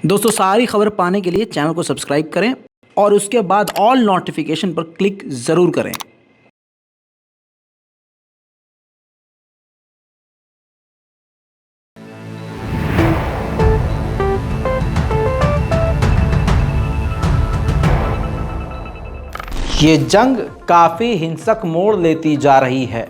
दोस्तों सारी खबर पाने के लिए चैनल को सब्सक्राइब करें और उसके बाद ऑल नोटिफिकेशन पर क्लिक ज़रूर करें। ये जंग काफ़ी हिंसक मोड़ लेती जा रही है।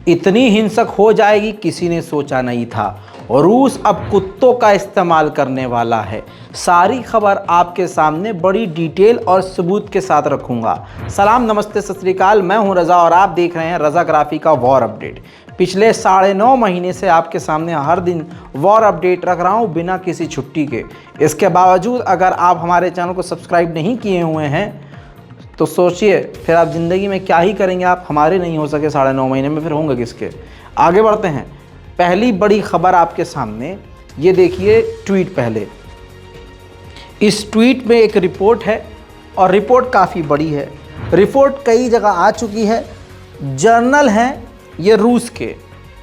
इतनी हिंसक हो जाएगी किसी ने सोचा नहीं था। रूस अब कुत्तों का इस्तेमाल करने वाला है। सारी खबर आपके सामने बड़ी डिटेल और सबूत के साथ रखूंगा। सलाम, नमस्ते, सत श्री अकाल। मैं हूं रज़ा और आप देख रहे हैं रज़ाग्राफी का वॉर अपडेट। पिछले 9.5 महीने से आपके सामने हर दिन वॉर अपडेट रख रहा हूं बिना किसी छुट्टी के। इसके बावजूद अगर आप हमारे चैनल को सब्सक्राइब नहीं किए हुए हैं तो सोचिए फिर आप ज़िंदगी में क्या ही करेंगे। आप हमारे नहीं हो सके 9.5 महीने में, फिर होंगे किसके। आगे बढ़ते हैं। पहली बड़ी खबर आपके सामने, ये देखिए ट्वीट। पहले इस ट्वीट में एक रिपोर्ट है और रिपोर्ट काफ़ी बड़ी है। रिपोर्ट कई जगह आ चुकी है। जर्नल हैं ये रूस के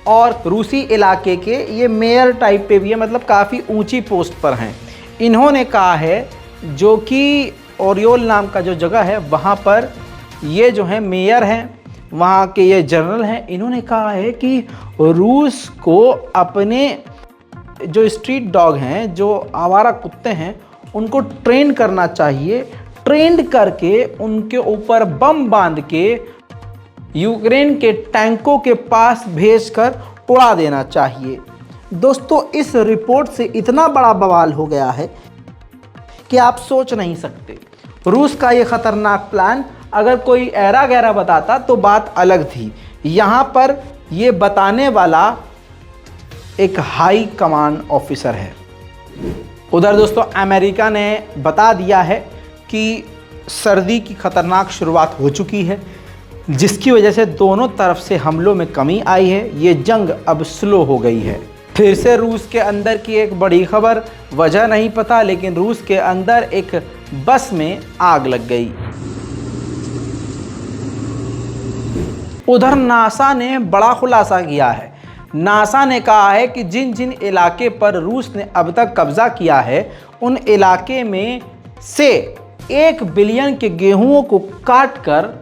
और रूसी इलाके के, ये मेयर टाइप पे भी है, मतलब काफ़ी ऊंची पोस्ट पर हैं। इन्होंने कहा है, जो कि ओरियोल नाम का जो जगह है वहाँ पर ये जो है मेयर हैं, वहाँ के ये जनरल हैं। इन्होंने कहा है कि रूस को अपने जो स्ट्रीट डॉग हैं, जो आवारा कुत्ते हैं, उनको ट्रेन करना चाहिए। ट्रेंड करके उनके ऊपर बम बांध के यूक्रेन के टैंकों के पास भेजकर उड़ा देना चाहिए। दोस्तों, इस रिपोर्ट से इतना बड़ा बवाल हो गया है कि आप सोच नहीं सकते। रूस का ये खतरनाक प्लान अगर कोई ऐरा गहरा बताता तो बात अलग थी। यहाँ पर ये बताने वाला एक हाई कमांड ऑफिसर है। उधर दोस्तों अमेरिका ने बता दिया है कि सर्दी की खतरनाक शुरुआत हो चुकी है, जिसकी वजह से दोनों तरफ से हमलों में कमी आई है। ये जंग अब स्लो हो गई है। फिर से रूस के अंदर की एक बड़ी खबर, वजह नहीं पता, लेकिन रूस के अंदर एक बस में आग लग गई। उधर नासा ने बड़ा खुलासा किया है। नासा ने कहा है कि जिन जिन इलाके पर रूस ने अब तक कब्जा किया है, उन इलाके में से 1 बिलियन के गेहूं को काट कर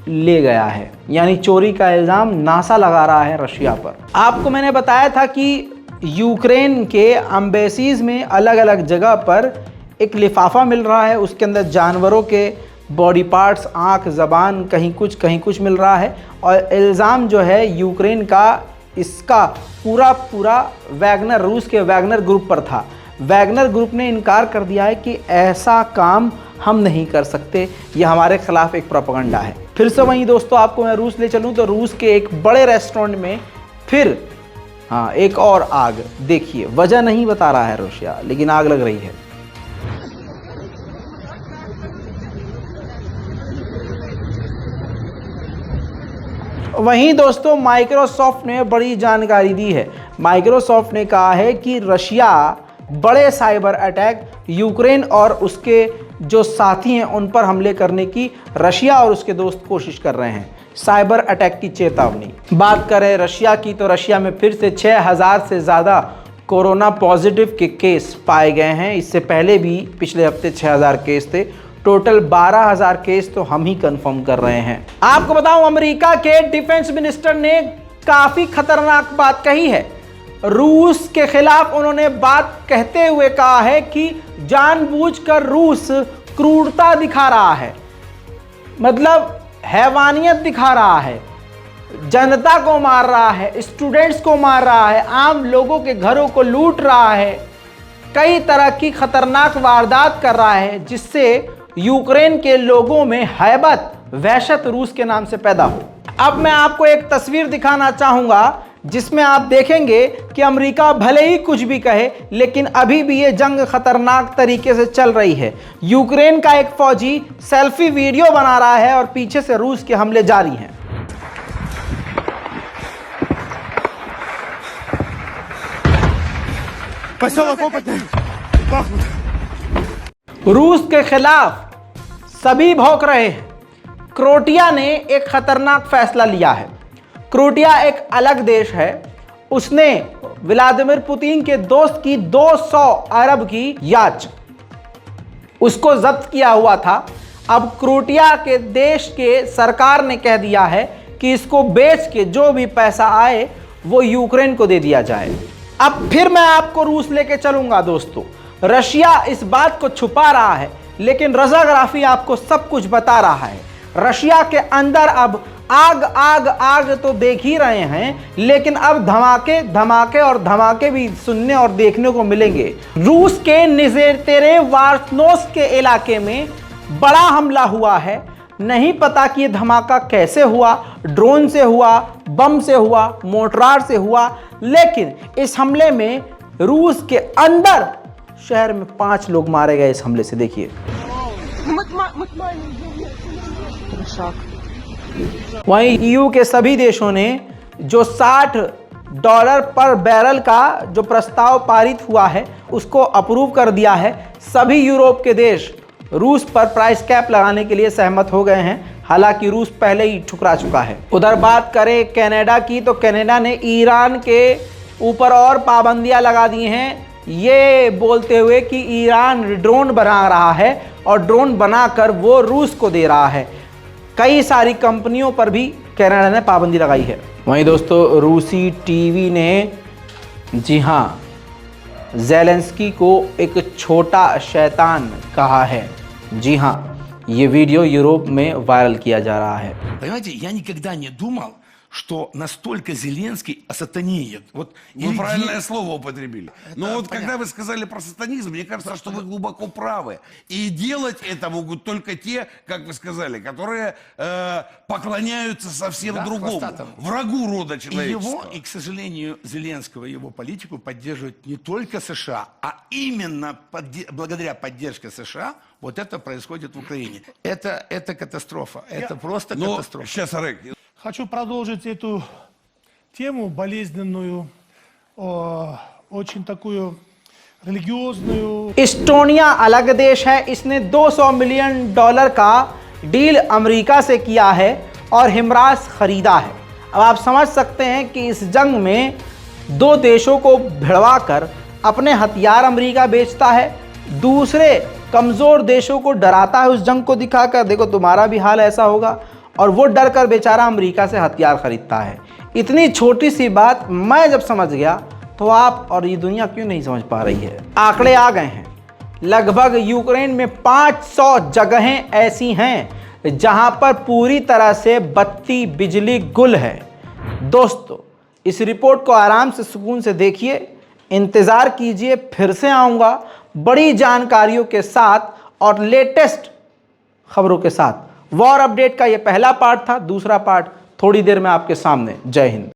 ले गया है। यानी चोरी का इल्ज़ाम नासा लगा रहा है रशिया पर। आपको मैंने बताया था कि यूक्रेन के एम्बेसीज में अलग अलग जगह पर एक लिफाफा मिल रहा है, उसके अंदर जानवरों के बॉडी पार्ट्स, आँख, ज़बान, कहीं कुछ मिल रहा है। और इल्ज़ाम जो है यूक्रेन का, इसका पूरा वैगनर, रूस के वैगनर ग्रुप पर था। वैगनर ग्रुप ने इनकार कर दिया है कि ऐसा काम हम नहीं कर सकते, यह हमारे खिलाफ एक प्रोपेगेंडा है। फिर से वहीं दोस्तों आपको मैं रूस ले चलूं तो रूस के एक बड़े रेस्टोरेंट में फिर एक और आग। देखिए, वजह नहीं बता रहा है रशिया, लेकिन आग लग रही है। वहीं दोस्तों माइक्रोसॉफ्ट ने बड़ी जानकारी दी है। माइक्रोसॉफ्ट ने कहा है कि रशिया बड़े साइबर अटैक यूक्रेन और उसके जो साथी हैं उन पर हमले करने की रशिया और उसके दोस्त कोशिश कर रहे हैं। साइबर अटैक की चेतावनी। बात करें रशिया की तो रशिया में फिर से 6000 से ज़्यादा कोरोना पॉजिटिव के केस पाए गए हैं। इससे पहले भी पिछले हफ्ते 6000 केस थे। टोटल 12000 केस तो हम ही कंफर्म कर रहे हैं। आपको बताऊं, अमेरिका के डिफेंस मिनिस्टर ने काफ़ी खतरनाक बात कही है। रूस के खिलाफ उन्होंने बात कहते हुए कहा है कि जानबूझकर रूस क्रूरता दिखा रहा है, मतलब हैवानियत दिखा रहा है, जनता को मार रहा है, स्टूडेंट्स को मार रहा है, आम लोगों के घरों को लूट रहा है, कई तरह की खतरनाक वारदात कर रहा है, जिससे यूक्रेन के लोगों में हैबत, वहशत रूस के नाम से पैदा हो। अब मैं आपको एक तस्वीर दिखाना चाहूंगा जिसमें आप देखेंगे कि अमेरिका भले ही कुछ भी कहे, लेकिन अभी भी ये जंग खतरनाक तरीके से चल रही है। यूक्रेन का एक फौजी सेल्फी वीडियो बना रहा है और पीछे से रूस के हमले जारी हैं। रूस के खिलाफ सभी भौंक रहे हैं। क्रोएशिया ने एक खतरनाक फैसला लिया है। क्रोएशिया एक अलग देश है, उसने व्लादिमीर पुतिन के दोस्त की 200 अरब की याच, उसको जब्त किया हुआ था। अब क्रोएशिया के देश के सरकार ने कह दिया है कि इसको बेच के जो भी पैसा आए वो यूक्रेन को दे दिया जाए। अब फिर मैं आपको रूस लेके चलूंगा दोस्तों। रशिया इस बात को छुपा रहा है, लेकिन रजा गराफी आपको सब कुछ बता रहा है। रशिया के अंदर अब आग आग आग तो देख ही रहे हैं, लेकिन अब धमाके धमाके और धमाके भी सुनने और देखने को मिलेंगे। रूस के निजेतेरेवार्नोस के इलाके में बड़ा हमला हुआ है। नहीं पता कि यह धमाका कैसे हुआ, ड्रोन से हुआ, बम से हुआ, मोर्टार से हुआ, लेकिन इस हमले में रूस के अंदर शहर में 5 लोग मारे गए इस हमले से। देखिए, वहीं ईयू के सभी देशों ने जो $60 पर बैरल का जो प्रस्ताव पारित हुआ है उसको अप्रूव कर दिया है। सभी यूरोप के देश रूस पर प्राइस कैप लगाने के लिए सहमत हो गए हैं, हालांकि रूस पहले ही ठुकरा चुका है। उधर बात करें कनाडा की, तो कनाडा ने ईरान के ऊपर और पाबंदियां लगा दी हैं, ये बोलते हुए कि ईरान ड्रोन बना रहा है और ड्रोन बनाकर वो रूस को दे रहा है। कई सारी कंपनियों पर भी कनाडा ने पाबंदी लगाई है। वहीं दोस्तों, रूसी टीवी ने, जी हाँ, ज़ेलेंस्की को एक छोटा शैतान कहा है। जी हाँ, ये वीडियो यूरोप में वायरल किया जा रहा है। Понимаете, я никогда не думал, что настолько Зеленский осатанеет. Вот Вы правильное слово употребили. Но вот когда вы сказали про сатанизм, мне кажется, что вы глубоко правы. И делать это могут только те, как вы сказали, которые поклоняются совсем другому, хвостатому. врагу рода И человеческого. его, и, к сожалению, Зеленского и его политику поддерживают не только США, а именно благодаря поддержке США вот это происходит в Украине. Это катастрофа. Это просто Но катастрофа. сейчас, Арек, Хочу продолжить эту тему болезненную, очень такую религиозную. एस्टोनिया अलग देश है, इसने $200 मिलियन का डील अमेरिका से किया है और हिमरास खरीदा है। अब आप समझ सकते हैं कि इस जंग में 2 देशों को भिड़वा कर अपने हथियार अमेरिका बेचता है, दूसरे कमज़ोर देशों को डराता है उस जंग को दिखाकर, देखो तुम्हारा भी हाल ऐसा होगा, और वो डर कर बेचारा अमेरिका से हथियार खरीदता है। इतनी छोटी सी बात मैं जब समझ गया तो आप और ये दुनिया क्यों नहीं समझ पा रही है। आंकड़े आ गए हैं, लगभग यूक्रेन में 500 जगहें ऐसी हैं जहां पर पूरी तरह से बत्ती बिजली गुल है। दोस्तों, इस रिपोर्ट को आराम से सुकून से देखिए, इंतज़ार कीजिए, फिर से आऊँगा बड़ी जानकारियों के साथ और लेटेस्ट खबरों के साथ। वॉर अपडेट का ये पहला पार्ट था, दूसरा पार्ट थोड़ी देर में आपके सामने। जय हिंद।